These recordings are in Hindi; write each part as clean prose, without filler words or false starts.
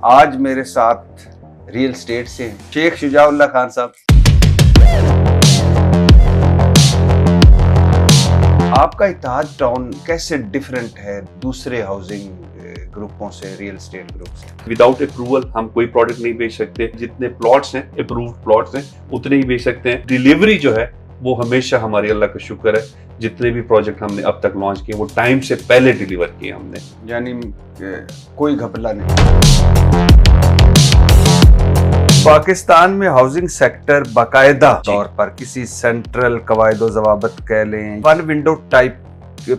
आज मेरे साथ रियल स्टेट से हैं शेख शुजाउल्लाह खान साहब। आपका इत्तेहाद टाउन कैसे डिफरेंट है दूसरे हाउसिंग ग्रुपों से, रियल स्टेट ग्रुप से? विदाउट अप्रूवल हम कोई प्रोडक्ट नहीं बेच सकते। जितने प्लॉट्स हैं, अप्रूव्ड प्लॉट्स हैं, उतने ही बेच सकते हैं। डिलीवरी जो है वो हमेशा हमारी अल्लाह का शुक्र है, जितने भी प्रोजेक्ट हमने अब तक लॉन्च किए वो टाइम से पहले डिलीवर किए हमने। यानी कोई घपला नहीं। पाकिस्तान में हाउसिंग सेक्टर बाकायदा तौर पर किसी सेंट्रल कवायदो जवाबत कह लें, वन विंडो टाइप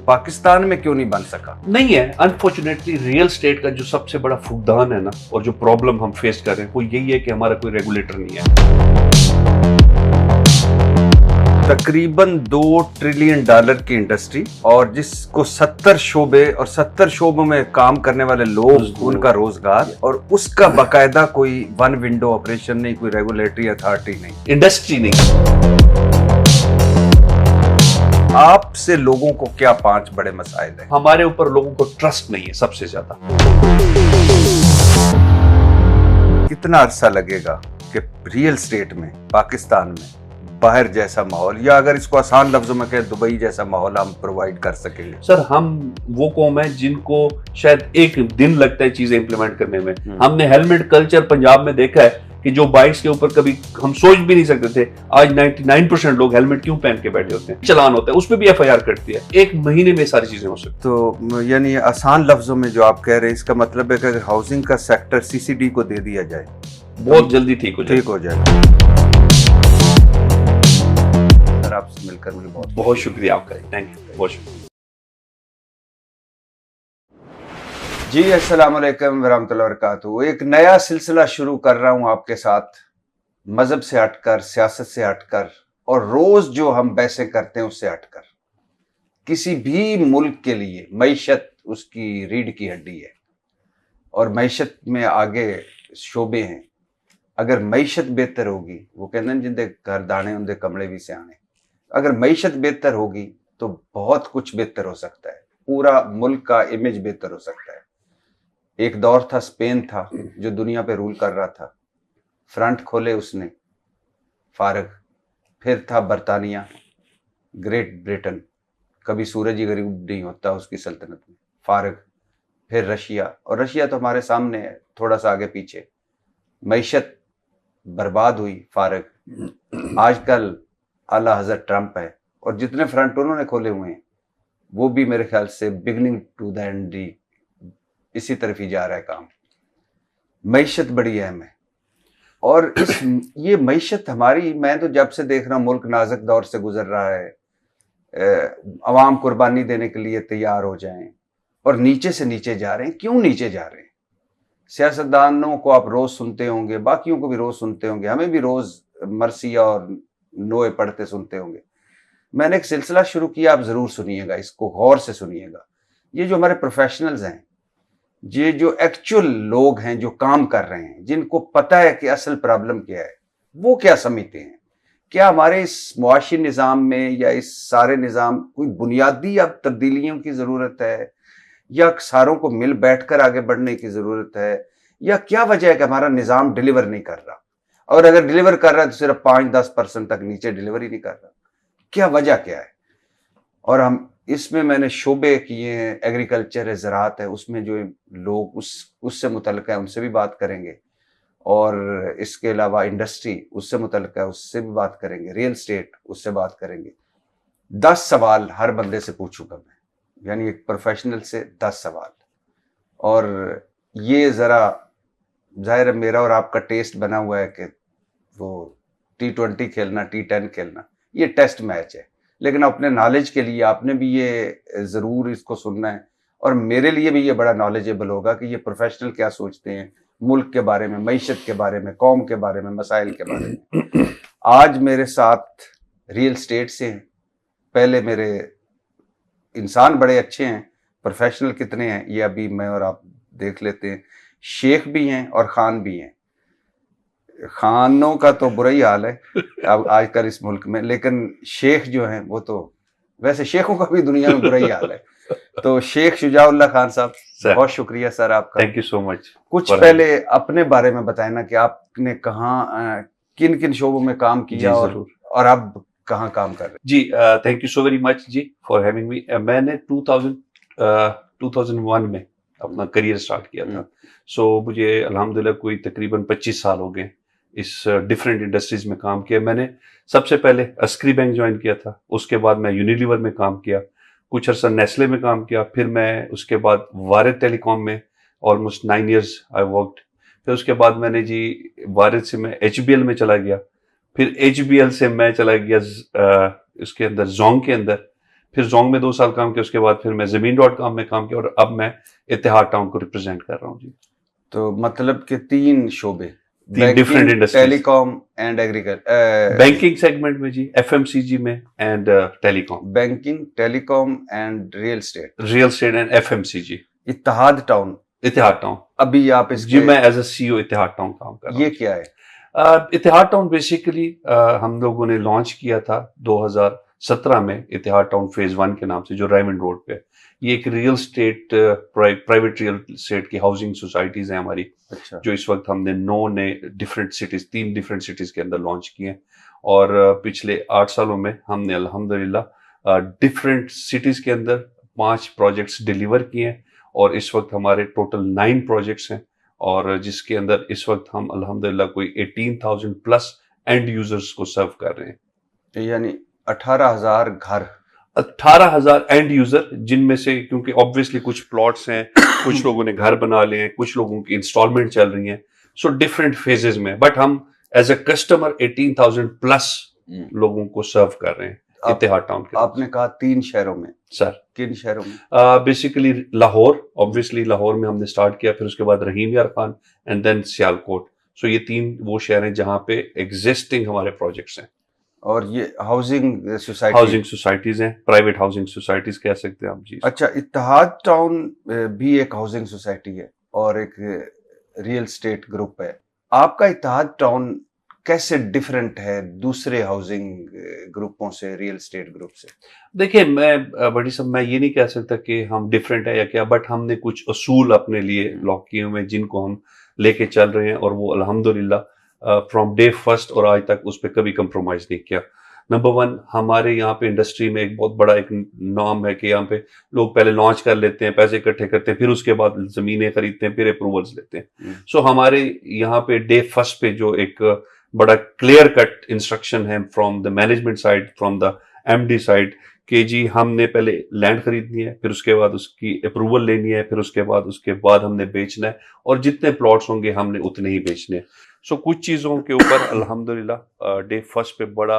पाकिस्तान में क्यों नहीं बन सका? नहीं है। अनफॉर्चुनेटली रियल स्टेट का जो सबसे बड़ा फुकदान है ना, और जो प्रॉब्लम हम फेस कर रहे हैं वो यही है कि हमारा कोई रेगुलेटर नहीं है। तकरीबन $2 ट्रिलियन की इंडस्ट्री, और जिसको 70 शोबे और 70 शोबों में काम करने वाले लोग, उनका रोजगार, और उसका बाकायदा कोई वन विंडो ऑपरेशन नहीं, कोई रेगुलेटरी अथॉरिटी नहीं, इंडस्ट्री नहीं। आपसे लोगों को क्या 5 बड़े मसाइल हैं? हमारे ऊपर लोगों को ट्रस्ट नहीं है सबसे ज्यादा। कितना अरसा लगेगा कि रियल स्टेट में पाकिस्तान में बाहर जैसा माहौल, या अगर इसको आसान लफ्जों में कहें दुबई जैसा माहौल हम प्रोवाइड कर सकेंगे? सर, हम वो कौम है जिनको शायद एक दिन लगता है चीजें इंप्लीमेंट करने में। हमने हेलमेट कल्चर पंजाब में देखा है कि जो बाइक्स के ऊपर कभी हम सोच भी नहीं सकते थे, आज 99% लोग हेलमेट क्यों पहन के बैठे होते हैं। चलान होता है, उस पर भी FIR कटती है। 1 महीने में सारी चीजें हो सकती। तो यानी आसान लफ्जों में जो आप कह रहे हैं, इसका मतलब है कि अगर हाउसिंग का सेक्टर CCD को दे दिया जाए बहुत जल्दी ठीक हो जाए। सर, आपसे मिलकर मुझे बहुत शुक्रिया आपका। थैंक यू, बहुत शुक्रिया जी। अस्सलाम वालेकुम वरहमतुल्लाहि वबरकातुहू। एक नया सिलसिला शुरू कर रहा हूं आपके साथ, मजहब से हटकर, सियासत से हटकर, और रोज जो हम बहसें करते हैं उससे हटकर। किसी भी मुल्क के लिए मईशत उसकी रीढ़ की हड्डी है, और मईशत में आगे शोबे हैं। अगर मईशत बेहतर होगी, वो कहते हैं जिंदे घर दाने उनके कमले भी सियाने, अगर मईशत बेहतर होगी तो बहुत कुछ बेहतर हो सकता है। पूरा मुल्क का इमेज बेहतर हो सकता है। एक दौर था, स्पेन था जो दुनिया पे रूल कर रहा था, फ्रंट खोले उसने, फारग। फिर था बरतानिया, ग्रेट ब्रिटेन, कभी सूरज ही गरीब नहीं होता उसकी सल्तनत में, फारग। फिर रशिया, और रशिया तो हमारे सामने है, थोड़ा सा आगे पीछे। मईशत बर्बाद हुई, फारग। आजकल आला हजरत ट्रंप है, और जितने फ्रंट उन्होंने खोले हुए हैं वो भी मेरे ख्याल से बिगनिंग टू द एंड इसी तरफ ही जा रहा है काम। मईशत बड़ी अहम है, और ये मईशत हमारी, मैं तो जब से देख रहा हूँ मुल्क नाजुक दौर से गुजर रहा है। अवाम कुर्बानी देने के लिए तैयार हो जाएं, और नीचे से नीचे जा रहे हैं। क्यों नीचे जा रहे हैं? सियासतदानों को आप रोज सुनते होंगे, बाकियों को भी रोज सुनते होंगे, हमें भी रोज मरसिया और नोए पढ़ते सुनते होंगे। मैंने एक सिलसिला शुरू किया, आप जरूर सुनिएगा, इसको गौर से सुनिएगा। ये जो हमारे प्रोफेशनल्स हैं, ये जो एक्चुअल लोग हैं जो काम कर रहे हैं, जिनको पता है कि असल प्रॉब्लम क्या है, वो क्या समझते हैं। क्या हमारे इस मुआशी निज़ाम में या इस सारे निज़ाम कोई बुनियादी अब तब्दीलियों की ज़रूरत है, या सारों को मिल बैठकर आगे बढ़ने की ज़रूरत है, या क्या वजह है कि हमारा निज़ाम डिलीवर नहीं कर रहा? और अगर डिलीवर कर रहा है तो सिर्फ 5-10% तक, नीचे डिलीवर ही नहीं कर रहा। क्या वजह क्या है? और हम इसमें मैंने शोबे किए हैं, एग्रीकल्चर है, ज़राअत है, उसमें जो लोग उससे मुतल्लिक़ है उनसे भी बात करेंगे, और इसके अलावा इंडस्ट्री उससे मुतल्लिक़ है उससे भी बात करेंगे, रियल स्टेट उससे बात करेंगे। 10 सवाल हर बंदे से पूछूंगा मैं, यानी एक प्रोफेशनल से 10 सवाल। और ये ज़रा जाहिर है मेरा और आपका टेस्ट बना हुआ है कि वो T20 खेलना, T10 खेलना, ये टेस्ट मैच है। लेकिन अपने नॉलेज के लिए आपने भी ये ज़रूर इसको सुनना है, और मेरे लिए भी ये बड़ा नॉलेजेबल होगा कि ये प्रोफेशनल क्या सोचते हैं मुल्क के बारे में, मईशत के बारे में, कौम के बारे में, मसाइल के बारे में। आज मेरे साथ रियल स्टेट से हैं। पहले मेरे इंसान बड़े अच्छे हैं, प्रोफेशनल कितने हैं ये अभी मैं और आप देख लेते हैं। शेख भी हैं और खान भी हैं। खानों का तो बुरा ही हाल है अब आजकल इस मुल्क में, लेकिन शेख जो हैं वो तो, वैसे शेखों का भी दुनिया में बुरा ही हाल है। तो शेख शुजाउल्लाह खान साहब, सर बहुत शुक्रिया सर आपका। Thank you so much. कुछ पहले अपने बारे में बताए ना कि आपने कहाँ किन किन शोबों में काम किया और अब कहाँ काम कर रहे हैं। जी thank you so very much जी फॉर हैविंग मी। मैंने 2001 में अपना करियर स्टार्ट किया था। सो मुझे अल्हम्दुलिल्लाह कोई तकरीबन 25 साल हो गए इस डिफरेंट इंडस्ट्रीज में काम किया। मैंने सबसे पहले अस्क्री बैंक ज्वाइन किया था, उसके बाद मैं यूनिलीवर में काम किया, कुछ अर्सा नेस्ले में काम किया, फिर मैं उसके बाद वारिद टेलीकॉम में ऑलमोस्ट 9 इयर्स आई वर्कड। फिर उसके बाद मैंने जी वारिद से मैं HBL में चला गया, फिर HBL से मैं चला गया उसके अंदर जोंग के अंदर, फिर जोंग में 2 साल काम किया, उसके बाद फिर मैं ज़मीन.com में काम किया और अब मैं इत्तेहाद टाउन को रिप्रेजेंट कर रहा हूँ जी। तो मतलब कि 3 शोबे, different industries, telecom and agriculture, banking segment में जी, FMCG में and telecom, banking, telecom and real estate and FMCG। Ittehad town अभी आप जी मैं as a CEO Ittehad town काम कर रहा हूँ। ये क्या है? इत्तेहाद टाउन बेसिकली हम लोगों ने लॉन्च किया था 2017 में इत्तेहाद टाउन फेज 1 के नाम से, जो रायमंड रोड पे। ये एक real estate private real estate की हाउसिंग सोसाइटीज हैं हमारी। अच्छा। जो इस वक्त हमने 9 ने डिफरेंट सिटीज, 3 डिफरेंट सिटीज के अंदर लॉन्च किए हैं और पिछले 8 सालों में हमने अल्हम्दुलिल्लाह डिफरेंट सिटीज के अंदर 5 प्रोजेक्ट्स डिलीवर किए हैं और इस वक्त हमारे टोटल 9 प्रोजेक्ट्स हैं और जिसके अंदर इस वक्त हम अल्हम्दुलिल्लाह कोई 18,000 प्लस एंड यूजर्स को सर्व कर रहे हैं। यानी 18,000 घर, 18,000 एंड यूजर, जिनमें से क्योंकि ऑब्वियसली कुछ प्लॉट्स हैं, कुछ लोगों ने घर बना लिए हैं, कुछ लोगों की इंस्टॉलमेंट चल रही हैं, सो डिफरेंट फेजेस में, बट हम एज अ कस्टमर 18,000 प्लस लोगों को सर्व कर रहे हैं इत्तेहाद टाउन के। आपने कहा 3 शहरों में, सर किन शहरों में? बेसिकली लाहौर, ऑब्वियसली लाहौर में हमने स्टार्ट किया, फिर उसके बाद रहीम यार खान एंड देन सियालकोट। सो ये 3 वो शहर हैं जहां पे एग्जिस्टिंग हमारे प्रोजेक्ट्स हैं। और ये हाउसिंग सोसाइटीज हैं, प्राइवेट हाउसिंग सोसाइटीज कह सकते हैं आप जी। अच्छा, इत्तेहाद टाउन भी एक हाउसिंग सोसाइटी है और एक रियल स्टेट ग्रुप है। आपका इत्तेहाद टाउन कैसे डिफरेंट है दूसरे हाउसिंग ग्रुपों से, रियल स्टेट ग्रुप से? देखिए मैं बड़ी सब मैं ये नहीं कह सकता कि हम डिफरेंट है या क्या, बट हमने कुछ असूल अपने लिए लॉक किए हुए हैं जिनको हम लेके चल रहे हैं और वो अल्हम्दुलिल्लाह फ्रॉम डे फर्स्ट और आज तक उस पर कभी कंप्रोमाइज नहीं किया। नंबर 1, हमारे यहाँ पे इंडस्ट्री में एक बहुत बड़ा एक नाम है कि यहाँ पे लोग पहले लॉन्च कर लेते हैं, पैसे इकट्ठे करते हैं, फिर उसके बाद जमीनें खरीदते हैं, फिर अप्रूवल्स लेते हैं। सो हमारे यहाँ पे डे फर्स्ट पे जो एक बड़ा क्लियर कट इंस्ट्रक्शन है from the management side, from the MD side, कि जी हमने पहले लैंड खरीदनी है, फिर उसके बाद उसकी अप्रूवल लेनी है, फिर उसके बाद हमने बेचना है और जितने प्लॉट्स होंगे हमने उतने ही बेचने हैं। सो कुछ चीजों के ऊपर अल्हम्दुलिल्लाह डे फर्स्ट पे बड़ा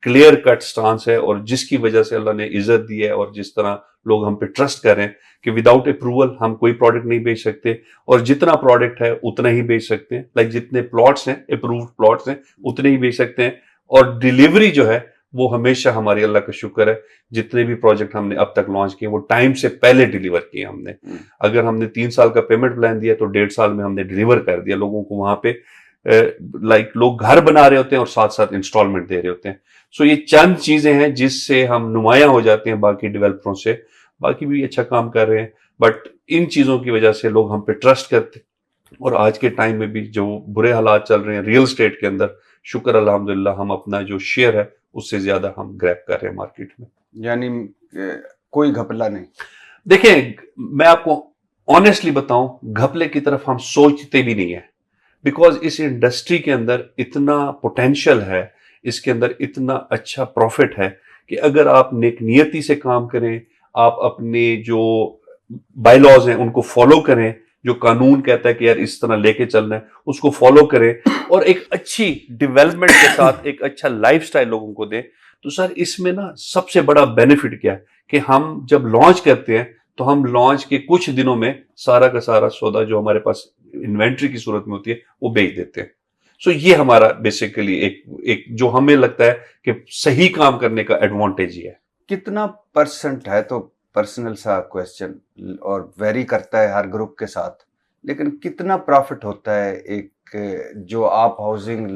क्लियर कट स्टांस है और जिसकी वजह से अल्लाह ने इज्जत दी है और जिस तरह लोग हम पे ट्रस्ट कर रहे हैं कि विदाउट अप्रूवल हम कोई प्रोडक्ट नहीं बेच सकते और जितना प्रोडक्ट है उतना ही बेच सकते हैं। लाइक जितने प्लॉट्स हैं, अप्रूव्ड प्लॉट्स हैं, उतने ही बेच सकते हैं और डिलीवरी जो है वो हमेशा हमारी अल्लाह का शुक्र है, जितने भी प्रोजेक्ट हमने अब तक लॉन्च किए वो टाइम से पहले डिलीवर किए हमने। अगर हमने 3 साल का पेमेंट प्लान दिया तो 1.5 साल में हमने डिलीवर कर दिया लोगों को। वहां पे लाइक लोग घर बना रहे होते हैं और साथ साथ इंस्टॉलमेंट दे रहे होते हैं। सो ये चंद चीजें हैं जिससे हम नुमाया हो जाते हैं बाकी डेवलपरों से। बाकी भी अच्छा काम कर रहे हैं, बट इन चीजों की वजह से लोग हम पे ट्रस्ट करते हैं और आज के टाइम में भी जो बुरे हालात चल रहे हैं रियल स्टेट के अंदर, शुक्र अल्हम्दुलिल्लाह हम अपना जो शेयर है उससे ज्यादा हम ग्रैब कर रहे हैं मार्केट में। यानी कोई घपला नहीं। देखिए मैं आपको ऑनेस्टली बताऊं, घपले की तरफ हम सोचते भी नहीं है, बिकॉज इस इंडस्ट्री के अंदर इतना पोटेंशियल है, इसके अंदर इतना अच्छा प्रॉफिट है कि अगर आप नेक नियति से काम करें, आप अपने जो बायलॉज हैं उनको फॉलो करें, जो कानून कहता है कि यार इस तरह लेके चलना है उसको फॉलो करें और एक अच्छी डेवलपमेंट के साथ एक अच्छा लाइफस्टाइल लोगों को दें, तो सर इसमें ना सबसे बड़ा बेनिफिट क्या है कि हम जब लॉन्च करते हैं तो हम लॉन्च के कुछ दिनों में सारा का सारा सौदा जो हमारे पास इन्वेंट्री की सूरत में होती है वो बेच देते हैं। सो ये हमारा बेसिकली एक जो हमें लगता है कि सही काम करने का एडवांटेज ही है। कितना % है तो पर्सनल सा क्वेश्चन और वेरी करता है हर ग्रुप के साथ, लेकिन कितना प्रॉफिट होता है एक जो आप हाउसिंग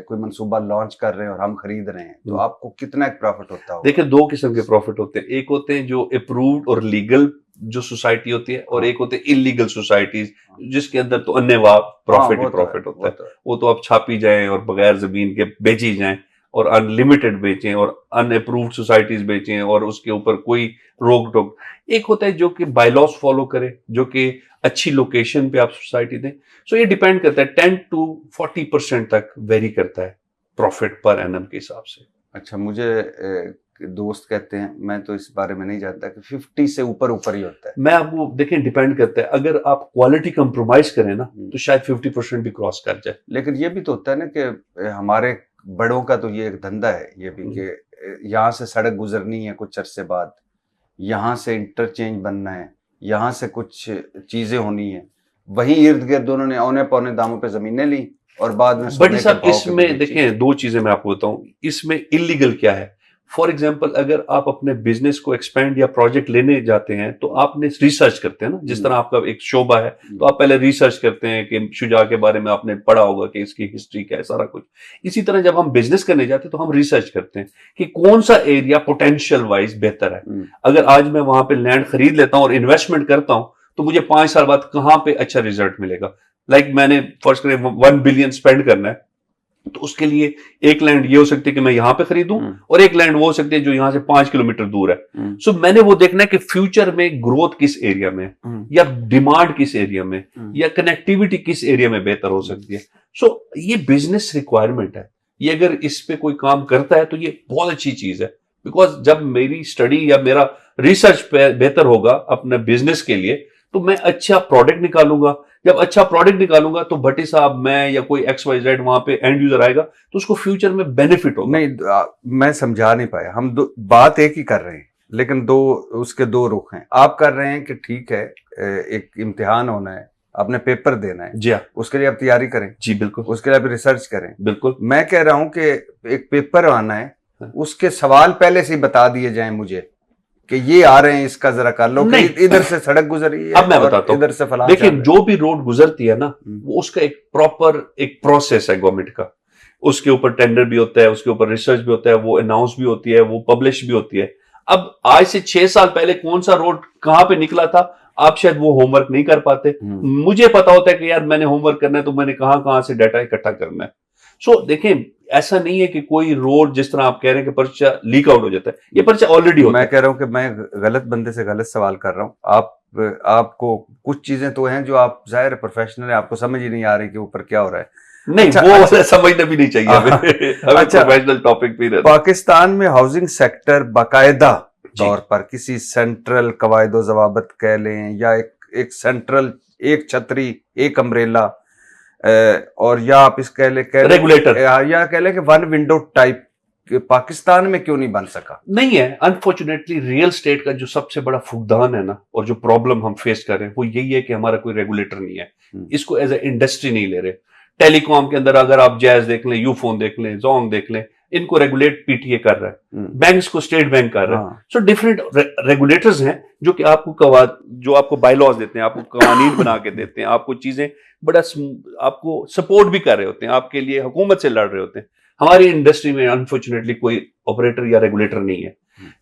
कोई मंसूबा लॉन्च कर रहे हैं और हम खरीद रहे हैं, तो आपको कितना एक प्रॉफिट होता है? देखिए 2 किस्म के प्रॉफिट होते हैं। एक होते हैं जो अप्रूव्ड और लीगल जो सोसाइटी होती है, और एक होते हैं इलीगल सोसाइटीज जिसके अंदर तो अन्यवाह प्रॉफिट ही प्रॉफिट होता है। वो तो आप छापी जाएं और बगैर जमीन के बेची जाएं और अनलिमिटेड बेचें और अनअप्रूव्ड सोसाइटीज बेचें और उसके ऊपर कोई रोक टोक। एक होता है जो कि बायलॉज फॉलो करे, जो कि अच्छी लोकेशन पे आप सोसाइटी दें। सो ये डिपेंड करता है, 10 to 40% तक वेरी करता है प्रॉफिट पर एनम के हिसाब से। अच्छा, मुझे दोस्त कहते हैं, मैं तो इस बारे में नहीं जानता, कि 50 से ऊपर ऊपर ही होता है। मैं आपको देखें, डिपेंड करता है, अगर आप क्वालिटी कंप्रोमाइज करें ना तो शायद 50% भी क्रॉस कर जाए। लेकिन ये भी तो होता है ना कि हमारे बड़ों का तो ये एक धंधा है ये भी, कि यहाँ से सड़क गुजरनी है कुछ अरसे बाद, यहाँ से इंटरचेंज बनना है, यहाँ से कुछ चीजें होनी है, वहीं इर्द गिर्द उन्होंने औने पौने दामों पे जमीनें ली और बाद में बड़ी साहब इसमें देखें दो चीजें मैं आपको बताऊं, इसमें इलीगल क्या है। फॉर एग्जाम्पल, अगर आप अपने बिजनेस को एक्सपेंड या प्रोजेक्ट लेने जाते हैं तो आपने रिसर्च करते हैं ना, जिस तरह आपका एक शोबा है तो आप पहले रिसर्च करते हैं कि शुजा के बारे में आपने पढ़ा होगा कि इसकी हिस्ट्री क्या है, सारा कुछ। इसी तरह जब हम बिजनेस करने जाते हैं तो हम रिसर्च करते हैं कि कौन सा एरिया पोटेंशियल वाइज बेहतर है। अगर आज मैं वहां पे लैंड खरीद लेता हूं और इन्वेस्टमेंट करता हूं तो मुझे 5 साल बाद कहां पे अच्छा रिजल्ट मिलेगा। मैंने फर्स्ट करें 1 बिलियन स्पेंड करना है, तो उसके लिए एक लैंड ये हो सकती है कि मैं यहां पे खरीदूं और एक लैंड वो हो सकती है जो यहां से 5 किलोमीटर दूर है। सो मैंने वो देखना है कि फ्यूचर में ग्रोथ किस एरिया में या डिमांड किस एरिया में या कनेक्टिविटी किस एरिया में बेहतर हो सकती है। सो ये बिजनेस रिक्वायरमेंट है, ये अगर इस पे कोई काम करता है तो ये बहुत अच्छी चीज है। बिकॉज जब मेरी स्टडी या मेरा रिसर्च बेहतर होगा अपने बिजनेस के लिए तो मैं अच्छा प्रोडक्ट निकालूंगा। जब अच्छा प्रोडक्ट निकालूंगा तो भट्टी साहब, मैं या कोई XYZ वहां पे एंड यूजर आएगा तो उसको फ्यूचर में बेनिफिट होगा। नहीं, मैं समझा नहीं पाया। हम बात एक ही कर रहे हैं लेकिन उसके दो रुख हैं। आप कर रहे हैं कि ठीक है, एक इम्तिहान होना है, आपने पेपर देना है, जी हाँ, उसके लिए आप तैयारी करें। जी बिल्कुल, उसके लिए आप रिसर्च करें। बिल्कुल, मैं कह रहा हूं कि एक पेपर आना है, उसके सवाल पहले से ही बता दिए जाएं मुझे कि ये आ रहे हैं, इसका जरा कर लो, कि इधर से सड़क गुजरी है, अब मैं बताता हूं, इधर से फलाना। देखिए जो भी रोड गुजरती है ना, वो उसका एक प्रॉपर एक प्रोसेस है गवर्नमेंट का। उसके ऊपर टेंडर भी होता है, उसके ऊपर रिसर्च भी होता है, वो अनाउंस भी होती है, वो पब्लिश भी होती है। अब आज से 6 साल पहले कौन सा रोड कहां पे निकला था, आप शायद वो होमवर्क नहीं कर पाते। मुझे पता होता है कि यार मैंने होमवर्क करना है तो मैंने कहां से डाटा इकट्ठा करना है। सो देखें, ऐसा नहीं है कि कोई रोड जिस तरह आप कह रहे हैं कि पर्चा लीक आउट हो जाता है, ये पर्चा ऑलरेडी होता है। मैं कह रहा हूं कि मैं गलत बंदे से गलत सवाल कर रहा हूं। आपको कुछ चीजें तो हैं जो आप जाहिर प्रोफेशनल है, आपको समझ ही नहीं आ रही कि ऊपर क्या हो रहा है। नहीं, वो समझना भी नहीं चाहिए हमें अच्छा, प्रोफेशनल टॉपिक भी रहता। पाकिस्तान में हाउसिंग सेक्टर बाकायदा तौर पर किसी सेंट्रल कवायदो जवाबत कह लें या एक सेंट्रल, एक छतरी, एक अम्ब्रेला, और या आप इस कह ले रेगुलेटर, या कह ले कि वन विंडो टाइप पाकिस्तान में क्यों नहीं बन सका? नहीं है। अनफॉर्चुनेटली रियल स्टेट का जो सबसे बड़ा फुकदान है ना, और जो प्रॉब्लम हम फेस कर रहे हैं वो यही है कि हमारा कोई रेगुलेटर नहीं है। इसको एज ए इंडस्ट्री नहीं ले रहे। टेलीकॉम के अंदर अगर आप जैज देख लें, यूफोन देख लें, जोंग देख लें, इनको रेगुलेट PTA कर रहा है, बैंक्स को स्टेट बैंक कर रहा है। सो डिफरेंट रेगुलेटर्स हैं जो कि आपको बायलॉज देते हैं, आपको कवानीन बना के देते हैं, आपको चीजें बड़ा आपको सपोर्ट भी कर रहे होते हैं, आपके लिए हुकूमत से लड़ रहे होते हैं। हमारी इंडस्ट्री में अनफॉर्चुनेटली कोई ऑपरेटर या रेगुलेटर नहीं है,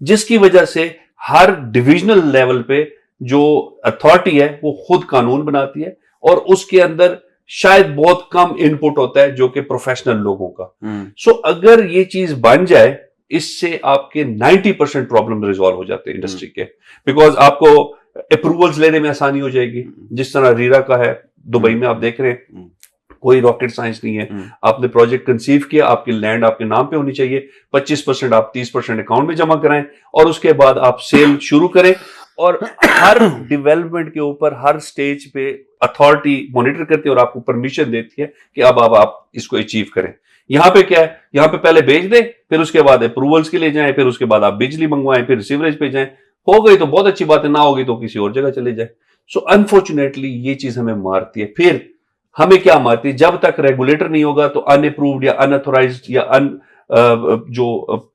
जिसकी वजह से हर डिविजनल लेवल पे जो अथॉरिटी है वो खुद कानून बनाती है और उसके अंदर शायद बहुत कम इनपुट होता है जो कि प्रोफेशनल लोगों का। सो अगर ये चीज बन जाए, इससे आपके 90% प्रॉब्लम रिजॉल्व हो जाते हैं इंडस्ट्री के। बिकॉज आपको अप्रूवल्स लेने में आसानी हो जाएगी, जिस तरह रीरा का है दुबई में, आप देख रहे हैं कोई रॉकेट साइंस नहीं है। आपने प्रोजेक्ट कंसीव किया, आपकी लैंड आपके नाम पे होनी चाहिए, 25% आप 30% अकाउंट में जमा कराएं और उसके बाद आप सेल शुरू करें। और हर डेवलपमेंट के ऊपर हर स्टेज पे अथॉरिटी मॉनिटर करती है और आपको परमिशन देती है कि अब आप इसको अचीव करें। यहां पे क्या है, यहां पे पहले बेच दें, फिर उसके बाद अप्रूवल्स के लिए जाएं, फिर उसके बाद आप बिजली मंगवाएं, फिर सीवरेज पे जाएं। हो गई तो बहुत अच्छी बात है, ना होगी तो किसी और जगह चले जाए। सो अनफॉर्चुनेटली ये चीज हमें मारती है। फिर हमें क्या मारती है, जब तक रेगुलेटर नहीं होगा तो अनअप्रूव्ड या अनऑथोराइज्ड या जो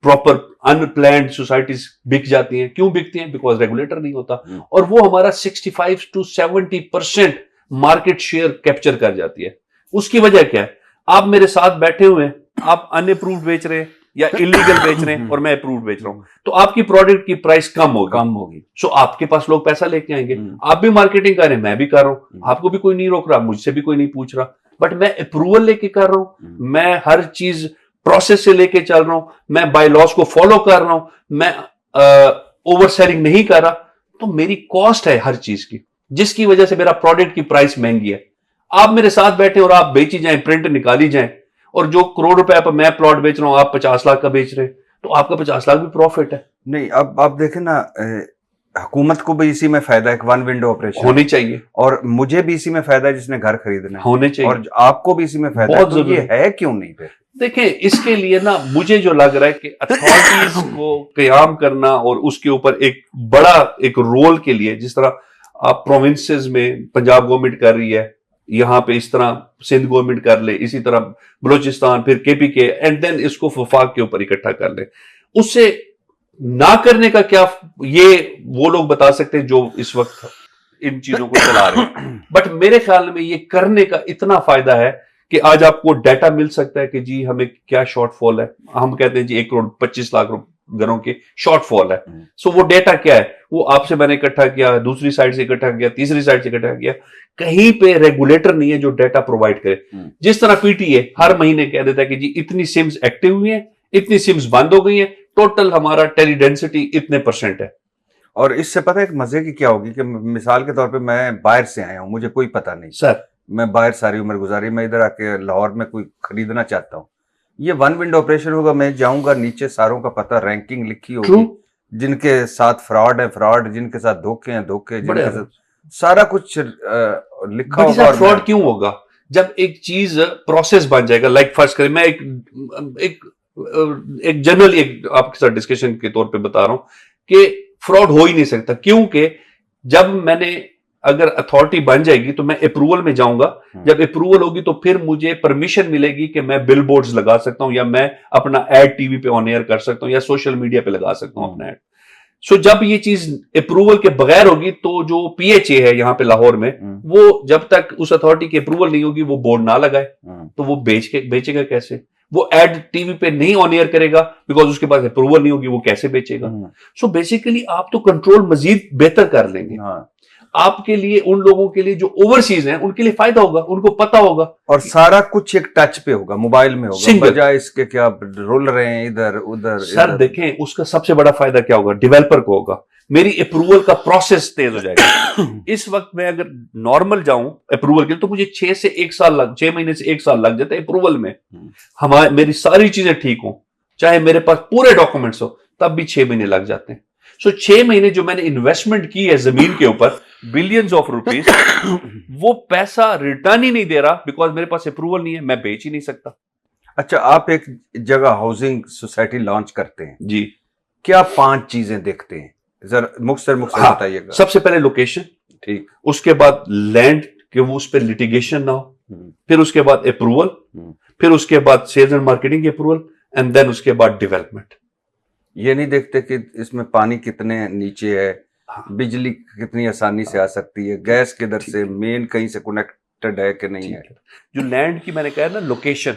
प्रॉपर अनप्लैन्ड सोसाइटीज बिक जाती हैं। क्यों बिकती हैं? बिकॉज रेगुलेटर नहीं होता और वो हमारा 65 to 70% मार्केट शेयर कैप्चर कर जाती है। उसकी वजह क्या है? आप मेरे साथ बैठे हुए हैं, आप अनअप्रूव्ड बेच रहे हैं, या इलीगल बेच रहे हैं और मैं अप्रूव्ड बेच रहा हूं, तो आपकी प्रोडक्ट की प्राइस कम होगी। सो आपके पास लोग पैसा लेके आएंगे, आप भी मार्केटिंग कर रहे हैं, मैं भी कर रहा हूं, आपको भी कोई नहीं रोक रहा, मुझसे भी कोई नहीं पूछ रहा, बट मैं अप्रूवल लेके कर रहा हूं, मैं हर चीज प्रोसेस से लेके चल रहा हूं, मैं बाय लॉस को फॉलो कर रहा हूं, मैं ओवर सेलिंग नहीं कर रहा, तो मेरी कॉस्ट है हर चीज की, जिसकी वजह से मेरा प्रोडक्ट की प्राइस महंगी है। आप मेरे साथ बैठे और आप बेची जाएं, प्रिंट निकाली जाएं, और जो करोड़ रुपए पर मैं प्लॉट बेच रहा हूं आप 50 लाख का बेच रहे हैं, तो आपका 50 लाख भी प्रॉफिट है। नहीं, अब आप देखें ना, हुकूमत को भी इसी में फायदा है, वन विंडो ऑपरेशन होनी चाहिए, और मुझे भी इसी में फायदा है जिसने घर खरीदना है, होने चाहिए, और आपको भी इसी में फायदा है, तो ये है क्यों नहीं फिर? देखें, इसके लिए ना मुझे जो लग रहा है कि अथॉरिटीज को कयाम करना और उसके ऊपर एक बड़ा एक रोल के लिए, जिस तरह आप प्रोविंसेस में पंजाब गवर्नमेंट कर रही है, यहां पे इस तरह सिंध गवर्नमेंट कर ले, इसी तरह बलोचिस्तान, फिर केपीके, एंड देन इसको वफाक के ऊपर इकट्ठा कर ले। उससे ना करने का क्या, ये वो लोग बता सकते हैं जो इस वक्त इन चीजों को चला रहे हैं, बट मेरे ख्याल में ये करने का इतना फायदा है कि आज आपको डाटा मिल सकता है कि जी हमें क्या शॉर्टफॉल है। हम कहते हैं जी 1,25,00,000 घरों के शॉर्टफॉल है, सो वो डेटा क्या है, वो आपसे मैंने इकट्ठा किया, दूसरी साइड से इकट्ठा किया, तीसरी साइड से इकट्ठा किया, कहीं पे रेगुलेटर नहीं है जो डेटा प्रोवाइड करे। जिस तरह पीटीए हर महीने कह देता है कि जी इतनी सिम्स एक्टिव हुई हैं, इतनी सिम्स बंद हो गई हैं, टोटल हमारा टेली डेंसिटी इतने % है। और इससे पता है एक मजे की क्या होगी कि मिसाल के तौर पे मैं बाहर से आया हूं, मुझे कोई पता नहीं सर, मैं बाहर सारी उम्र गुजारी, मैं इधर आके लाहौर में कोई खरीदना चाहता हूँ, ये वन विंडो ऑपरेशन होगा, मैं जाऊंगा, नीचे सारों का पता, रैंकिंग लिखी होगी, जिनके साथ फ्रॉड है फ्रॉड, जिनके साथ धोखे हैं धोखे, जिनके साथ सारा कुछ लिखा होगा। फ्रॉड क्यों होगा जब एक चीज प्रोसेस बन जाएगा? लाइक फर्स्ट करें, मैं एक जनरली एक आपके साथ डिस्कशन के तौर पे बता रहा हूं कि फ्रॉड हो ही नहीं सकता, क्योंकि जब मैंने अगर अथॉरिटी बन जाएगी तो मैं अप्रूवल में जाऊंगा, जब अप्रूवल होगी तो फिर मुझे परमिशन मिलेगी कि मैं बिल बोर्ड्स लगा सकता हूं, या मैं अपना एड टीवी पे ऑन एयर कर सकता हूं, या सोशल मीडिया पे लगा सकता हूं अपना एड। सो जब ये चीज अप्रूवल के बगैर होगी तो जो पीएचए है यहाँ पे लाहौर में, वो जब तक उस अथॉरिटी की अप्रूवल नहीं होगी वो बोर्ड ना लगाए, तो वो बेचेगा कैसे? वो एड टीवी पे नहीं ऑन एयर करेगा बिकॉज उसके पास अप्रूवल नहीं होगी, वो कैसे बेचेगा? सो बेसिकली आप तो कंट्रोल मजीद बेहतर कर लेंगे। आपके लिए, उन लोगों के लिए जो ओवरसीज हैं, उनके लिए फायदा होगा, उनको पता होगा, और सारा कुछ एक टच पे होगा, मोबाइल में होगा, बजाय इसके क्या रोल रहे हैं इधर उधर। सर देखें, उसका सबसे बड़ा फायदा क्या होगा? डेवलपर को होगा, मेरी अप्रूवल का प्रोसेस तेज हो जाएगा। इस वक्त मैं अगर नॉर्मल जाऊं अप्रूवल के लिए तो मुझे 6 महीने से 1 साल लग जाता है अप्रूवल में। मेरी सारी चीजें ठीक हो, चाहे मेरे पास पूरे डॉक्यूमेंट्स हो, तब भी 6 महीने लग जाते हैं। सो 6 महीने जो मैंने इन्वेस्टमेंट की है जमीन के ऊपर, बिलियंस ऑफ रुपीस, वो पैसा रिटर्न ही नहीं दे रहा बिकॉज मेरे पास अप्रूवल नहीं है, मैं बेच ही नहीं सकता। अच्छा, आप एक जगह हाउसिंग सोसाइटी लॉन्च करते हैं जी, क्या 5 चीजें देखते हैं? जरा मुख्तसर बताइएगा। सबसे पहले लोकेशन, ठीक, उसके बाद लैंड कि वो उस पर लिटिगेशन ना हो, फिर उसके बाद अप्रूवल, फिर उसके बाद सेल्स एंड मार्केटिंग की अप्रूवल, एंड देन उसके बाद डेवलपमेंट। ये नहीं देखते कि इसमें पानी कितने नीचे है, बिजली कितनी आसानी से आ सकती है, गैस किधर से, मेन कहीं से कनेक्टेड है कि नहीं है। जो लैंड की मैंने कहा ना लोकेशन,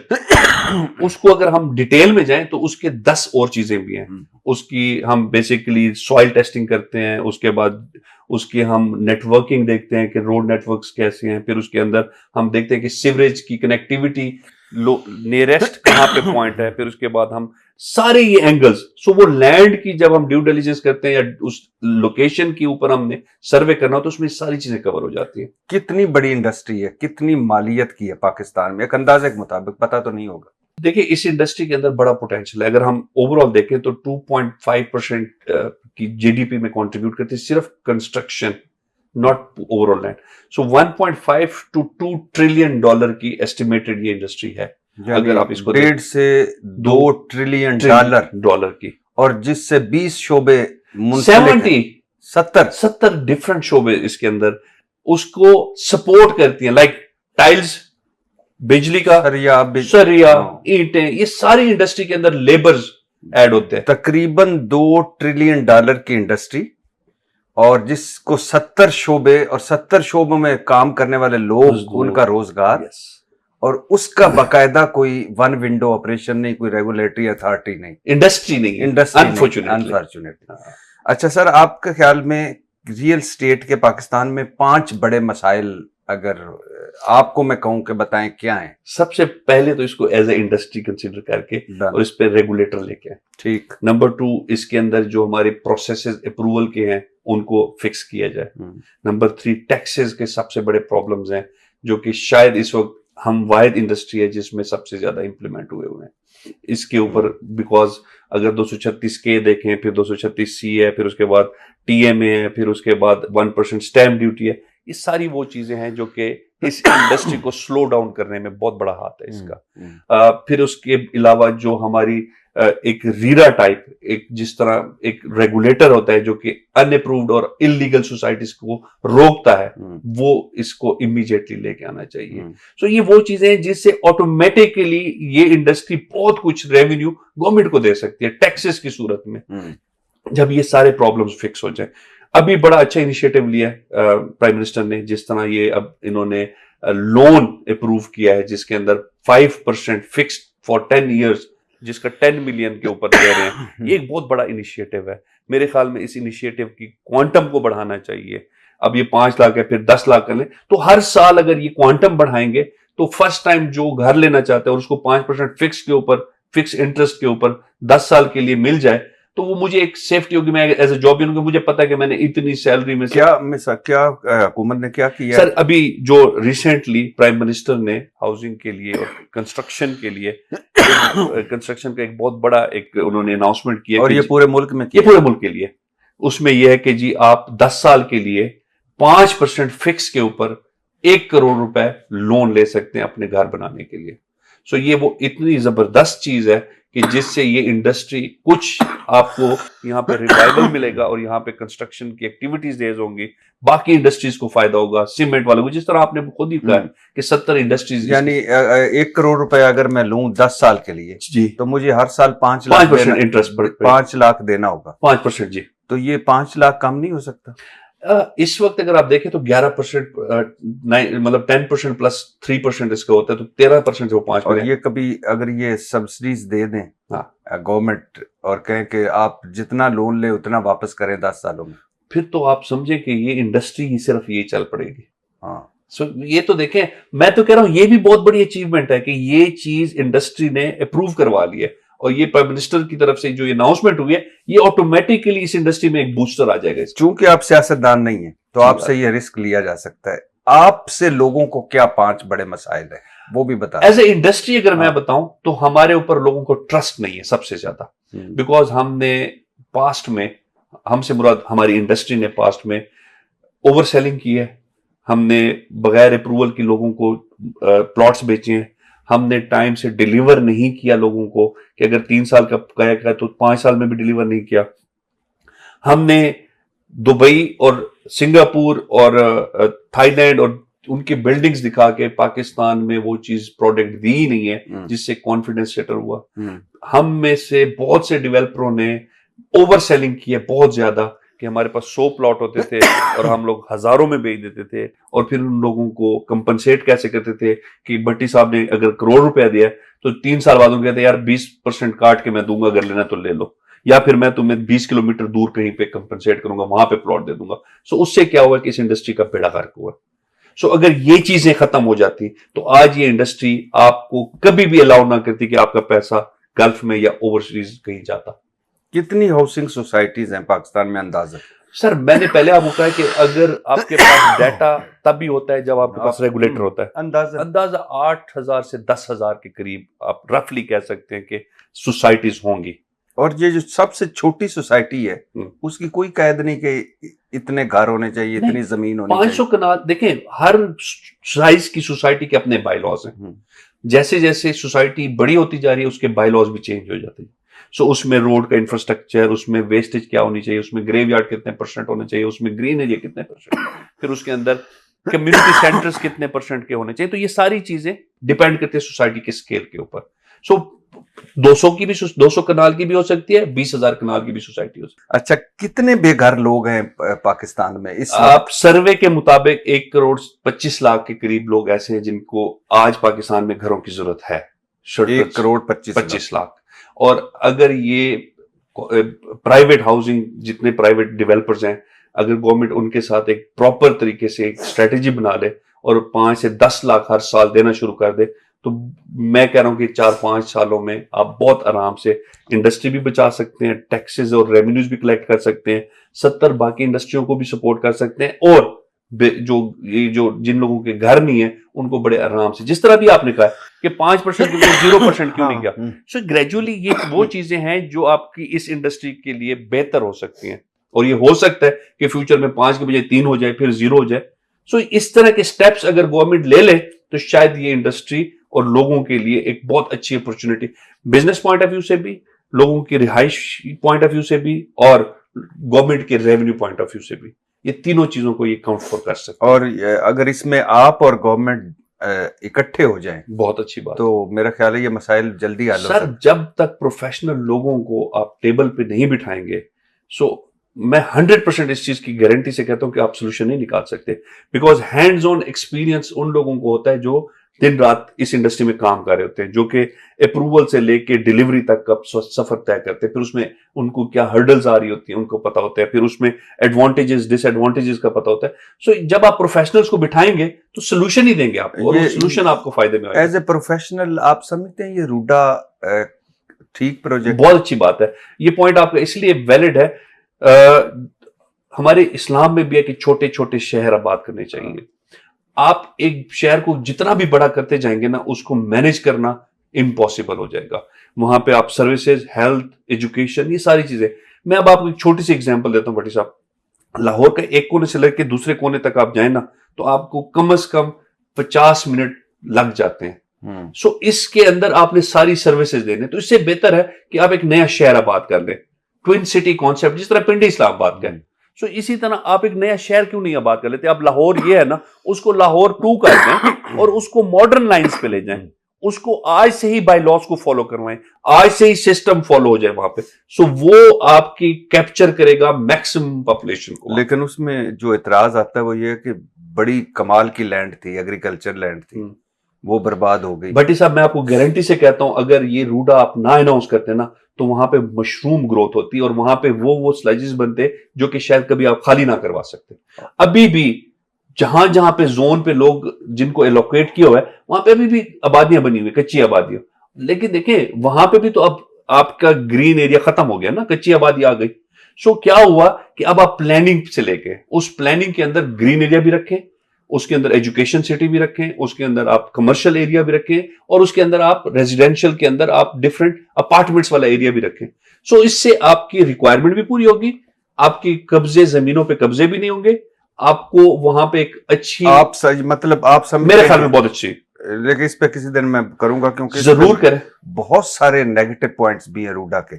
उसको अगर हम डिटेल में जाएं तो उसके 10 और चीजें भी हैं। उसकी हम बेसिकली सॉइल टेस्टिंग करते हैं, उसके बाद उसकी हम नेटवर्किंग देखते हैं कि रोड नेटवर्क्स कैसे हैं, फिर उसके अंदर हम देखते हैं कि सीवरेज की कनेक्टिविटी नियरेस्ट कहाँ पे पॉइंट है, फिर उसके बाद हम सारे ये एंगल्स, सो वो लैंड की जब हम ड्यू डिलिजेंस करते हैं या उस लोकेशन के ऊपर हमने सर्वे करना हो तो उसमें सारी चीजें कवर हो जाती है। कितनी बड़ी इंडस्ट्री है, कितनी मालियत की है पाकिस्तान में, एक अंदाजे के मुताबिक पता तो नहीं होगा। देखिए, इस इंडस्ट्री के अंदर बड़ा पोटेंशियल है। अगर हम ओवरऑल देखें तो 2.5% की जीडीपी में कंट्रीब्यूट करती है सिर्फ construction, not overall land. So 1.5 to 2 trillion dollar की एस्टिमेटेड ये इंडस्ट्री है। अगर आप इसको 1.5 से 2 ट्रिलियन डॉलर की, और जिससे 20 शोबे, 70 डिफरेंट शोबे इसके अंदर उसको सपोर्ट करती हैं, लाइक टाइल्स, बिजली का सरिया, ईंटें, ये सारी इंडस्ट्री के अंदर लेबर्स ऐड होते हैं। तकरीबन 2 ट्रिलियन डॉलर की इंडस्ट्री, और जिसको 70 शोबे और 70 शोबों में काम करने वाले लोग, उनका रोजगार, और उसका बकायदा कोई वन विंडो ऑपरेशन नहीं, कोई रेगुलेटरी अथॉरिटी नहीं, इंडस्ट्री नहीं, अनफॉर्चुनेटली। अच्छा सर, आपके ख्याल में रियल स्टेट के पाकिस्तान में 5 बड़े मसाइल अगर आपको मैं कहूं कि बताएं क्या है? सबसे पहले तो इसको एज ए इंडस्ट्री कंसिडर करके और इस पे रेगुलेटर लेके आए। ठीक। नंबर 2, इसके अंदर जो हमारे प्रोसेसेस अप्रूवल के हैं उनको फिक्स किया जाए। नंबर 3, टैक्सेस के सबसे बड़े प्रॉब्लम्स हैं जो कि शायद इस वक्त हम वाहिद इंडस्ट्री है जिसमें सबसे ज्यादा इंप्लीमेंट हुए हैं इसके ऊपर, बिकॉज अगर 236 के देखें, फिर 236 सी है, फिर उसके बाद टीएमए है, फिर उसके बाद 1% स्टैम्प ड्यूटी है, ये सारी वो चीजें हैं जो कि इस इंडस्ट्री को स्लो डाउन करने में बहुत बड़ा हाथ है इसका। फिर उसके अलावा जो हमारी एक रीरा टाइप, एक जिस तरह एक रेगुलेटर होता है जो कि अनअप्रूव्ड और इलीगल सोसाइटीज को रोकता है, वो इसको इमीडिएटली लेके आना चाहिए। सो ये वो चीजें हैं जिससे ऑटोमेटिकली ये इंडस्ट्री बहुत कुछ रेवेन्यू गवर्नमेंट को दे सकती है टैक्सेस की सूरत में, जब ये सारे प्रॉब्लम्स फिक्स हो जाए। अभी बड़ा अच्छा इनिशिएटिव लिया प्राइम मिनिस्टर ने, जिस तरह ये अब इन्होंने लोन अप्रूव किया है जिसके अंदर 5% फिक्स्ड फॉर 10 ईयर्स, जिसका 10 मिलियन के ऊपर दे रहे हैं। ये एक बहुत बड़ा इनिशिएटिव है। मेरे ख्याल में इस इनिशिएटिव की क्वांटम को बढ़ाना चाहिए। अब ये 5 लाख है, फिर 10 लाख कर लें, तो हर साल अगर ये क्वांटम बढ़ाएंगे तो फर्स्ट टाइम जो घर लेना चाहता है और उसको 5% फिक्स के ऊपर, फिक्स इंटरेस्ट के ऊपर 10 साल के लिए मिल जाए, तो वो मुझे एक सेफ्टी होगी। मैं एज ए जॉब, मुझे पता है कि मैंने इतनी सैलरी में से क्या हुकूमत ने क्या किया? सर, अभी जो रिसेंटली प्राइम मिनिस्टर ने हाउसिंग के लिए और कंस्ट्रक्शन के लिए कंस्ट्रक्शन का एक बहुत बड़ा एक उन्होंने अनाउंसमेंट किया, और ये पूरे मुल्क में किया, ये पूरे मुल्क के लिए। उसमें यह है कि जी आप 10 साल के लिए 5% फिक्स के ऊपर 1 करोड़ रुपए लोन ले सकते हैं अपने घर बनाने के लिए। सो ये वो इतनी जबरदस्त चीज है कि जिससे ये इंडस्ट्री कुछ आपको यहाँ पे रिवाइवल मिलेगा और यहाँ पे कंस्ट्रक्शन की एक्टिविटीज तेज होंगी, बाकी इंडस्ट्रीज को फायदा होगा, सीमेंट वालों को, जिस तरह आपने खुद ही कहा कि 70 इंडस्ट्रीज, यानी 1 करोड़ रुपए अगर मैं लूं 10 साल के लिए जी, तो मुझे हर साल 5% इंटरेस्ट 5 लाख देना होगा। 5% जी। तो ये 5 लाख कम नहीं हो सकता? इस वक्त अगर आप देखें तो 11%, मतलब 10% प्लस 3% इसका होता है, तो 13% वो 5 और ये कभी अगर ये सब्सिडीज दे दें गवर्नमेंट और कहें कि आप जितना लोन ले उतना वापस करें 10 सालों में, फिर तो आप समझे कि ये इंडस्ट्री ही सिर्फ ये चल पड़ेगी। हाँ। सो ये तो देखें, मैं तो कह रहा हूं ये भी बहुत बड़ी अचीवमेंट है कि ये चीज इंडस्ट्री ने अप्रूव करवा ली है, और ये प्राइम मिनिस्टर की तरफ से जो ये अनाउंसमेंट हुई है, ये ऑटोमेटिकली इस इंडस्ट्री में एक बूस्टर आ जाएगा। चूंकि आप सियासतदान नहीं है तो आपसे ये रिस्क लिया जा सकता है। आपसे लोगों को क्या 5 बड़े मसाइल है वो भी बता। एज ए इंडस्ट्री अगर मैं बताऊं तो हमारे ऊपर लोगों को ट्रस्ट नहीं है सबसे ज्यादा, बिकॉज हमने पास्ट में, हमसे मुराद हमारी इंडस्ट्री ने पास्ट में ओवर सेलिंग की है, हमने बगैर अप्रूवल की लोगों को प्लॉट्स बेचे हैं, हमने टाइम से डिलीवर नहीं किया लोगों को, कि अगर 3 साल का गया तो 5 साल में भी डिलीवर नहीं किया। हमने दुबई और सिंगापुर और थाईलैंड और उनकी बिल्डिंग्स दिखा के पाकिस्तान में वो चीज प्रोडक्ट दी ही नहीं है, जिससे कॉन्फिडेंस शेटर हुआ। हम में से बहुत से डेवलपरों ने ओवर सेलिंग की है बहुत ज्यादा, कि हमारे पास 100 प्लॉट होते थे और हम लोग हजारों में बेच देते थे, और फिर उन लोगों को कंपनसेट कैसे करते थे कि भट्टी साहब ने अगर करोड़ रुपया दिया तो 3 साल बाद उनको कहते यार 20% काट के मैं दूंगा, अगर लेना तो ले लो, या फिर मैं तुम्हें 20 किलोमीटर दूर कहीं पे कंपनसेट करूंगा, वहां पे प्लॉट दे दूंगा। सो उससे क्या हुआ कि इस इंडस्ट्री का बेड़ा गर्क हुआ। सो अगर ये चीजें खत्म हो जाती तो आज ये इंडस्ट्री आपको कभी भी अलाउ ना करती कि आपका पैसा गल्फ में या ओवरसीज कहीं जाता। कितनी हाउसिंग सोसाइटीज हैं पाकिस्तान में अंदाजा? सर मैंने पहले आपको कहा कि अगर आपके पास डाटा तब भी होता है जब आपके पास रेगुलेटर होता है। अंदाजा 8,000 से 10,000 के करीब आप रफली कह सकते हैं कि सोसाइटीज होंगी। और ये जो सबसे छोटी सोसाइटी है उसकी कोई कैद नहीं कि इतने घर होने चाहिए, इतनी जमीन होनी चाहिए। 500 कनाल, देखें हर साइज की सोसाइटी के अपने बायलॉज हैं। जैसे जैसे सोसाइटी बड़ी होती जा रही है उसके बायलॉज भी चेंज हो जाते हैं। सो उसमें रोड का इंफ्रास्ट्रक्चर, उसमें वेस्टेज क्या होनी चाहिए, उसमें ग्रेवयार्ड कितने % होने चाहिए, उसमें ग्रीन एरिया कितने %, फिर उसके अंदर कम्युनिटी सेंटर्स कितने % के होने चाहिए। तो ये सारी चीजें डिपेंड करते हैं सोसाइटी के स्केल के ऊपर। सो 200 की भी 200 कनाल की भी हो सकती है, 20,000 कनाल की भी सोसाइटी हो सकती है। अच्छा, कितने बेघर लोग हैं पाकिस्तान में इस आप सर्वे के मुताबिक 1,25,00,000 के करीब लोग ऐसे हैं जिनको आज पाकिस्तान में घरों की जरूरत है। 1,25,00,000। और अगर ये प्राइवेट हाउसिंग, जितने प्राइवेट डेवलपर्स हैं, अगर गवर्नमेंट उनके साथ एक प्रॉपर तरीके से एक स्ट्रेटेजी बना ले और 5 से 10 लाख हर साल देना शुरू कर दे, तो मैं कह रहा हूं कि 4-5 सालों में आप बहुत आराम से इंडस्ट्री भी बचा सकते हैं, टैक्सेस और रेवेन्यूज भी कलेक्ट कर सकते हैं, 70 बाकी इंडस्ट्रियों को भी सपोर्ट कर सकते हैं, और जो जिन लोगों के घर नहीं है उनको बड़े आराम से, जिस तरह भी आपने कहा कि 5% 0% क्यों नहीं किया। सो ग्रेजुअली ये वो चीजें हैं जो आपकी इस इंडस्ट्री के लिए बेहतर हो सकती हैं, और ये हो सकता है कि फ्यूचर में 5 के बजाय 3 हो जाए, फिर 0 हो जाए। सो इस तरह के स्टेप्स अगर गवर्नमेंट ले ले तो शायद ये इंडस्ट्री और लोगों के लिए एक बहुत अच्छी opportunity, business point of view से भी, लोगों की रिहाइश पॉइंट ऑफ व्यू से भी, और गवर्नमेंट के रेवेन्यू पॉइंट ऑफ व्यू से भी, ये तीनों चीजों को ये काउंट फॉर कर सकते हैं। और अगर इसमें आप और गवर्नमेंट इकट्ठे हो जाएं, बहुत अच्छी बात, तो मेरा ख्याल है ये मसाइल जल्दी हल हो सकते हैं। सर जब तक प्रोफेशनल लोगों को आप टेबल पे नहीं बिठाएंगे, सो मैं 100% इस चीज की गारंटी से कहता हूं कि आप सोल्यूशन नहीं निकाल सकते, बिकॉज हैंड्स ऑन एक्सपीरियंस उन लोगों को होता है जो दिन रात इस इंडस्ट्री में काम कर रहे होते हैं, जो कि अप्रूवल से लेके डिलीवरी तक का सफर तय करते हैं, फिर उसमें उनको क्या हर्डल्स आ रही होती है उनको पता होता है, फिर उसमें एडवांटेजेस डिसएडवांटेजेस का पता होता है। सो जब आप प्रोफेशनल्स को बिठाएंगे तो सोल्यूशन ही देंगे आपको, और सोल्यूशन आपको फायदे में आएगा। एज ए प्रोफेशनल आप समझते हैं ये रूडा ठीक प्रोजेक्ट? बहुत अच्छी बात है, ये पॉइंट आपका इसलिए वैलिड है। हमारे इस्लाम में भी है कि छोटे छोटे शहर आबाद करने चाहिए। आप एक शहर को जितना भी बड़ा करते जाएंगे ना, उसको मैनेज करना इम्पॉसिबल हो जाएगा। वहां पे आप सर्विसेज, हेल्थ, एजुकेशन, ये सारी चीजें, मैं अब आपको एक छोटी सी एग्जांपल देता हूं भट्टी साहब। लाहौर के एक कोने से लेकर दूसरे कोने तक आप जाए ना, तो आपको कम से कम 50 मिनट लग जाते हैं। सो इसके अंदर आपने सारी सर्विसेज देने, तो इससे बेहतर है कि आप एक नया शहर आबाद कर लें, ट्विन सिटी कॉन्सेप्ट, जिस तरह पिंडी इस्लामाबाद का है। सो इसी तरह आप एक नया शहर क्यों नहीं आबाद कर लेते? आप लाहौर ये है ना, उसको लाहौर 2 कर दें और उसको मॉडर्न लाइंस पे ले जाएं, उसको आज से ही बाय लॉज को फॉलो करवाएं, आज से ही सिस्टम फॉलो हो जाए वहां पे। सो वो आपकी कैप्चर करेगा मैक्सिमम पॉपुलेशन को। लेकिन उसमें जो इतराज आता है वो ये है कि बड़ी कमाल की लैंड थी, एग्रीकल्चर लैंड थी, वो बर्बाद हो गई। भट्टी साहब मैं आपको गारंटी से कहता हूं, अगर ये रूडा आप ना अनाउंस करते ना, तो वहां पे मशरूम ग्रोथ होती और वहां पे वो स्लाइजेस बनते जो कि शायद कभी आप खाली ना करवा सकते। अभी भी जहां जहां पे जोन पे लोग जिनको एलोकेट किया हुआ है, वहां पे अभी भी आबादियां बनी हुई, कच्ची आबादियां, लेकिन देखिए वहां पे भी तो अब आपका ग्रीन एरिया खत्म हो गया ना, कच्ची आबादी आ गई। सो क्या हुआ कि अब आप प्लानिंग से लेके उस प्लानिंग के अंदर ग्रीन एरिया भी रखें, उसके अंदर एजुकेशन सिटी भी रखें, उसके अंदर आप कमर्शियल एरिया भी रखें, और उसके अंदर आप रेजिडेंशियल के अंदर आप डिफरेंट अपार्टमेंट्स वाला एरिया भी रखें। सो इससे आपकी रिक्वायरमेंट भी पूरी होगी, आपकी कब्जे, जमीनों पे कब्जे भी नहीं होंगे, आपको वहां पे एक अच्छी, आप सही मतलब आप समझ, मेरे ख्याल में बहुत अच्छी। लेकिन इस पे किसी दिन मैं करूंगा, क्योंकि जरूर करें, बहुत सारे नेगेटिव पॉइंट्स भी हैं रूडा के।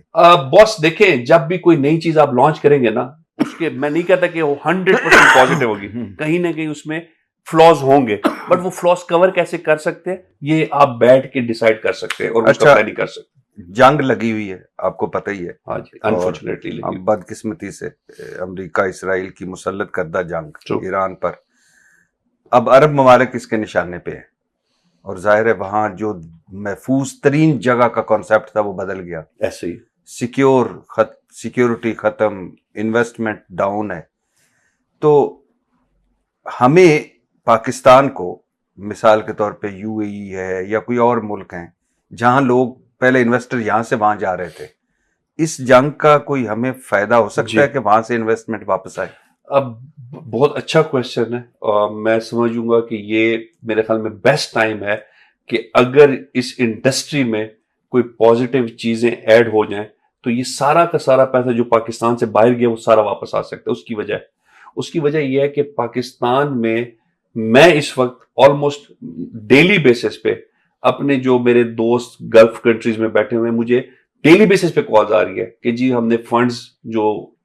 बॉस देखें, जब भी कोई नई चीज आप लॉन्च करेंगे ना, उसके मैं नहीं कहता कि वो 100% पॉजिटिव होगी, कहीं ना कहीं उसमें फ्लॉज होंगे, बट वो फ्लॉज कवर कैसे कर सकते हैं ये आप बैठ के डिसाइड कर सकते हैं और उसका प्लानिंग कर सकते हैं। जंग लगी हुई है, आपको पता ही है। हाँ जी, अनफॉर्चुनेटली अब बदकिस्मती से अमेरिका इसराइल की मुसल्लत करदा जंग ईरान पर, अब अरब ममालिक इसके निशाने पे है, और जाहिर है वहां जो महफूज तरीन जगह का कॉन्सेप्ट था वो बदल गया। ऐसे ही सिक्योरिटी खत्म, इन्वेस्टमेंट डाउन है। तो हमें पाकिस्तान को मिसाल के तौर पे यूएई है या कोई और मुल्क हैं जहां लोग पहले इन्वेस्टर यहां से वहां जा रहे थे, इस जंग का कोई हमें फायदा हो सकता है कि वहां से इन्वेस्टमेंट वापस आए? अब बहुत अच्छा क्वेश्चन है, और मैं समझूंगा कि ये मेरे ख्याल में बेस्ट टाइम है कि अगर इस इंडस्ट्री में कोई पॉजिटिव चीजें ऐड हो जाएं, तो ये सारा का सारा पैसा जो पाकिस्तान से बाहर गया वो सारा वापस आ सकता है। उसकी वजह यह है कि पाकिस्तान में मैं इस वक्त ऑलमोस्ट डेली बेसिस पे अपने जो मेरे दोस्त गल्फ कंट्रीज में बैठे हुए हैं, मुझे डेली बेसिस पे कॉल्स आ रही है कि जी हमने फंड्स जो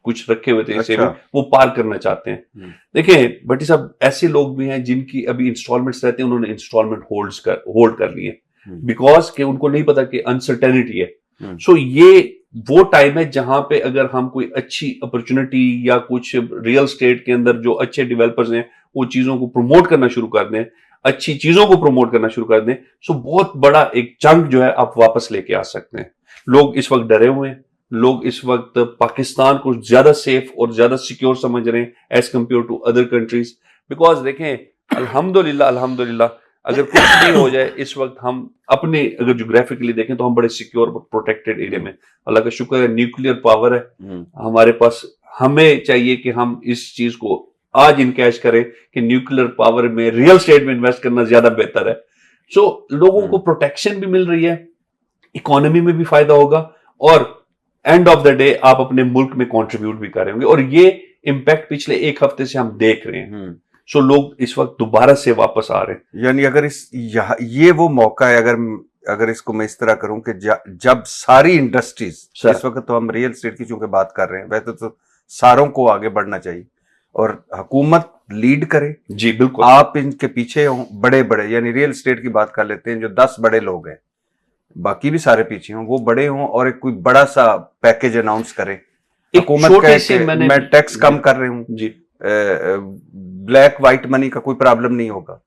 कुछ रखे हुए थे इसे वो पार करना चाहते हैं। देखिए भट्टी साहब, ऐसे लोग भी हैं जिनकी अभी इंस्टॉलमेंट्स रहते हैं, उन्होंने इंस्टॉलमेंट होल्ड कर लिए, बिकॉज कि उनको नहीं पता कि अनसर्टेनिटी है। सो ये वो टाइम है जहां पे अगर हम कोई अच्छी अपॉर्चुनिटी या कुछ रियल स्टेट के अंदर जो अच्छे डेवलपर्स हैं वो चीजों को प्रमोट करना शुरू कर दें, अच्छी चीजों को प्रमोट करना शुरू कर दें, सो बहुत बड़ा एक चंक जो है आप वापस लेके आ सकते हैं। लोग इस वक्त डरे हुए हैं, लोग इस वक्त पाकिस्तान को ज्यादा सेफ और ज्यादा सिक्योर समझ रहे हैं as compare to other countries. Because देखें, अल्हम्दुलिल्लाह अल्हम्दुलिल्लाह अगर कुछ भी हो जाए इस वक्त हम अपने अगर जोग्राफिकली देखें तो हम बड़े सिक्योर प्रोटेक्टेड एरिया में, अल्लाह का शुक्र है न्यूक्लियर पावर है हमारे पास। हमें चाहिए कि हम इस चीज को आज इनकैश करें कि न्यूक्लियर पावर में रियल स्टेट में इन्वेस्ट करना ज्यादा बेहतर है। सो लोगों को प्रोटेक्शन भी मिल रही है, इकोनॉमी में भी फायदा होगा, और एंड ऑफ द डे आप अपने मुल्क में कंट्रीब्यूट भी कर रहे होंगे, और ये इम्पैक्ट पिछले एक हफ्ते से हम देख रहे हैं। सो लोग इस वक्त दोबारा से वापस आ रहे हैं। यानी अगर ये वो मौका है, अगर इसको मैं इस तरह करूं कि जब सारी इंडस्ट्रीज, इस वक्त तो हम रियल एस्टेट की चूंकि बात कर रहे हैं, वैसे तो सारों को आगे बढ़ना चाहिए और हुकूमत लीड करे। जी बिल्कुल, आप इनके पीछे हो, बड़े बड़े यानी रियल एस्टेट की बात कर लेते हैं, जो 10 बड़े लोग हैं, बाकी भी सारे पीछे हों, वो बड़े हों और एक कोई बड़ा सा पैकेज अनाउंस करें। हुकूमत कहे मैं टैक्स कम कर रही हूँ जी, ब्लैक व्हाइट मनी का कोई प्रॉब्लम नहीं होगा,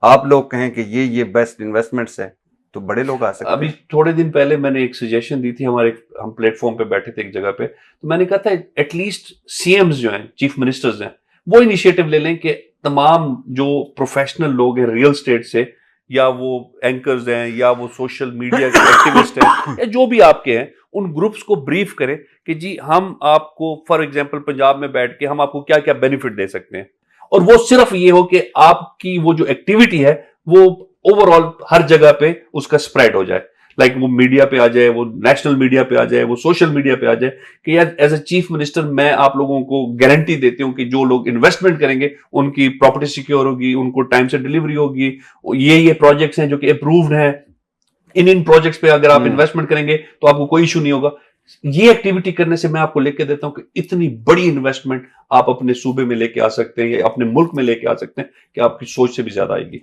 आप लोग कहें कि ये बेस्ट इन्वेस्टमेंट्स हैं, तो बड़े लोग आ सकते हैं। अभी थोड़े दिन पहले मैंने एक सजेशन दी थी, हम प्लेटफॉर्म पे बैठे थे एक जगह पे, तो मैंने कहा था एटलीस्ट सीएम्स जो हैं, चीफ मिनिस्टर्स हैं, वो इनिशिएटिव ले लें कि तमाम जो प्रोफेशनल लोग हैं रियल स्टेट से, या वो एंकर्स हैं या वो सोशल मीडिया के एक्टिविस्ट हैं या जो भी आपके हैं, उन ग्रुप्स को ब्रीफ करें कि जी हम आपको फॉर एग्जांपल पंजाब में बैठ के हम आपको क्या क्या बेनिफिट दे सकते हैं, और वो सिर्फ ये हो कि आपकी वो जो एक्टिविटी है वो ओवरऑल हर जगह पे उसका स्प्रेड हो जाए, लाइक वो मीडिया पे आ जाए, वो नेशनल मीडिया पे आ जाए, वो सोशल मीडिया पे आ जाए कि यार एज अ चीफ मिनिस्टर मैं आप लोगों को गारंटी देती हूं कि जो लोग इन्वेस्टमेंट करेंगे उनकी प्रॉपर्टी सिक्योर होगी, उनको टाइम से डिलीवरी होगी, ये प्रोजेक्ट्स हैं जो कि अप्रूव्ड हैं, इन प्रोजेक्ट्स पे अगर आप इन्वेस्टमेंट करेंगे तो आपको कोई इशू नहीं होगा। ये एक्टिविटी करने से मैं आपको लेके देता हूं कि इतनी बड़ी इन्वेस्टमेंट आप अपने सूबे में लेके आ सकते हैं या अपने मुल्क में लेके आ सकते हैं कि आपकी सोच से भी ज्यादा आएगी।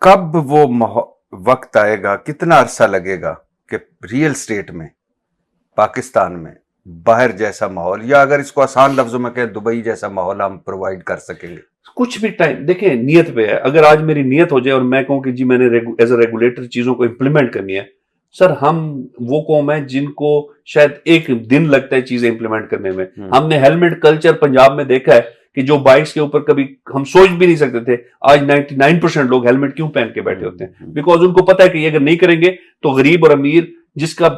कब वो वक्त आएगा, कितना अरसा लगेगा कि रियल स्टेट में पाकिस्तान में बाहर जैसा माहौल, या अगर इसको आसान लफ्जों में कहें दुबई जैसा माहौल हम प्रोवाइड कर सकेंगे? कुछ भी टाइम देखें, नियत पे है। अगर आज मेरी नियत हो जाए और मैं कहूं कि जी मैंने एज अ रेगुलेटर चीजों को इंप्लीमेंट करनी है, सर हम वो कौम है जिनको शायद एक दिन लगता है चीजें इंप्लीमेंट करने में। हमने हेलमेट कल्चर पंजाब में देखा है कि जो बाइक्स के ऊपर कभी हम सोच भी नहीं सकते थे, आज 99% लोग हेलमेट क्यों पहन के बैठे होते हैं? बिकॉज उनको पता है कि ये अगर नहीं करेंगे तो गरीब और अमीर जिसका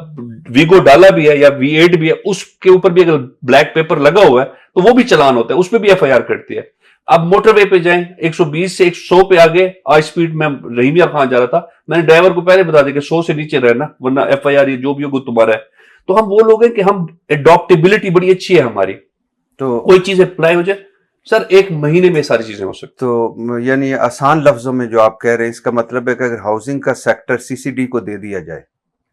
वीगो डाला भी है या V8 भी है, उसके ऊपर भी अगर ब्लैक पेपर लगा हुआ है तो वो भी चालान होता है, उस पर भी FIR कटती है। अब मोटरवे पे जाएं, 120 से 100 पे आगे आज स्पीड में रहीमिया खान जा रहा था, मैंने ड्राइवर को पहले बता दिया कि 100 से नीचे रहना वरना FIR ये जो भी होगा तुम्हारा है। तो हम वो लोग हैं कि हम एडॉप्टेबिलिटी बड़ी अच्छी है हमारी, तो कोई चीज अप्लाई हो जाए सर 1 महीने में सारी चीजें हो सकती। तो यानी आसान लफ्जों में जो आप कह रहे हैं इसका मतलब है कि अगर हाउसिंग का सेक्टर CCD को दे दिया जाए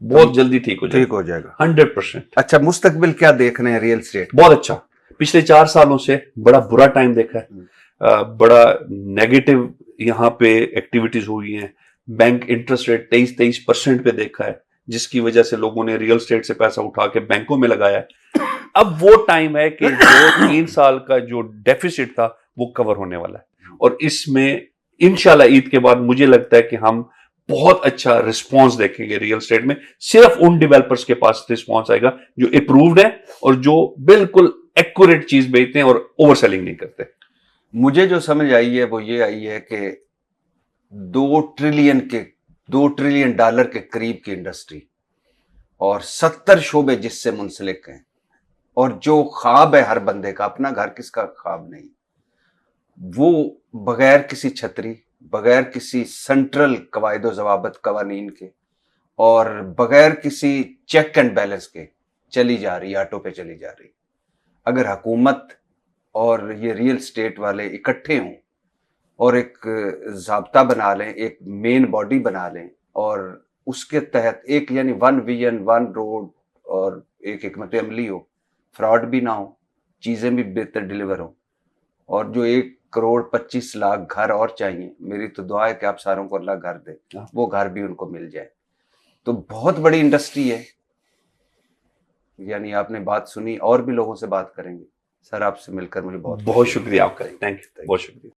बहुत जल्दी ठीक हो जाएगा 100%। अच्छा, मुस्तकबिल क्या देख रहे हैं रियल एस्टेट? बहुत अच्छा, पिछले 4 सालों से बड़ा बुरा टाइम देखा है, बड़ा नेगेटिव यहाँ पे एक्टिविटीज हुई हैं। बैंक इंटरेस्ट रेट 23% पे देखा है, जिसकी वजह से लोगों ने रियल एस्टेट से पैसा उठा के बैंकों में लगाया है। अब वो टाइम है कि जो 3 साल का जो डेफिसिट था वो कवर होने वाला है, और इसमें इंशाल्लाह ईद के बाद मुझे लगता है कि हम बहुत अच्छा रिस्पॉन्स देखेंगे रियल एस्टेट में। सिर्फ उन डेवलपर्स के पास रिस्पॉन्स आएगा जो अप्रूव्ड है और जो बिल्कुल एक्यूरेट चीज बेचते हैं और ओवर सेलिंग नहीं करते। मुझे जो समझ आई है वो ये आई है कि 2 ट्रिलियन डॉलर के करीब की इंडस्ट्री और 70 शोबे जिससे मुंसलिक हैं, और जो ख्वाब है हर बंदे का, अपना घर किसका ख्वाब नहीं, वो बगैर किसी छतरी, बगैर किसी सेंट्रल कवायदो जवाबत कवानीन के और बगैर किसी चेक एंड बैलेंस के चली जा रही, ऑटो पे चली जा रही। अगर हुकूमत और ये रियल एस्टेट वाले इकट्ठे हों और एक ज़ाब्ता बना लें, एक मेन बॉडी बना लें, और उसके तहत एक यानी 1 विजन 1 रोड और एक हिकमत अमली हो, फ्रॉड भी ना हो, चीज़ें भी बेहतर डिलीवर हो, और जो एक करोड़ 25 लाख घर और चाहिए। मेरी तो दुआ है कि आप सारों को अल्लाह घर दे, वो घर भी उनको मिल जाए। तो बहुत बड़ी इंडस्ट्री है। यानी आपने बात सुनी, और भी लोगों से बात करेंगे। सर आपसे मिलकर मुझे बहुत बहुत शुक्रिया आपका, थैंक यू, बहुत शुक्रिया।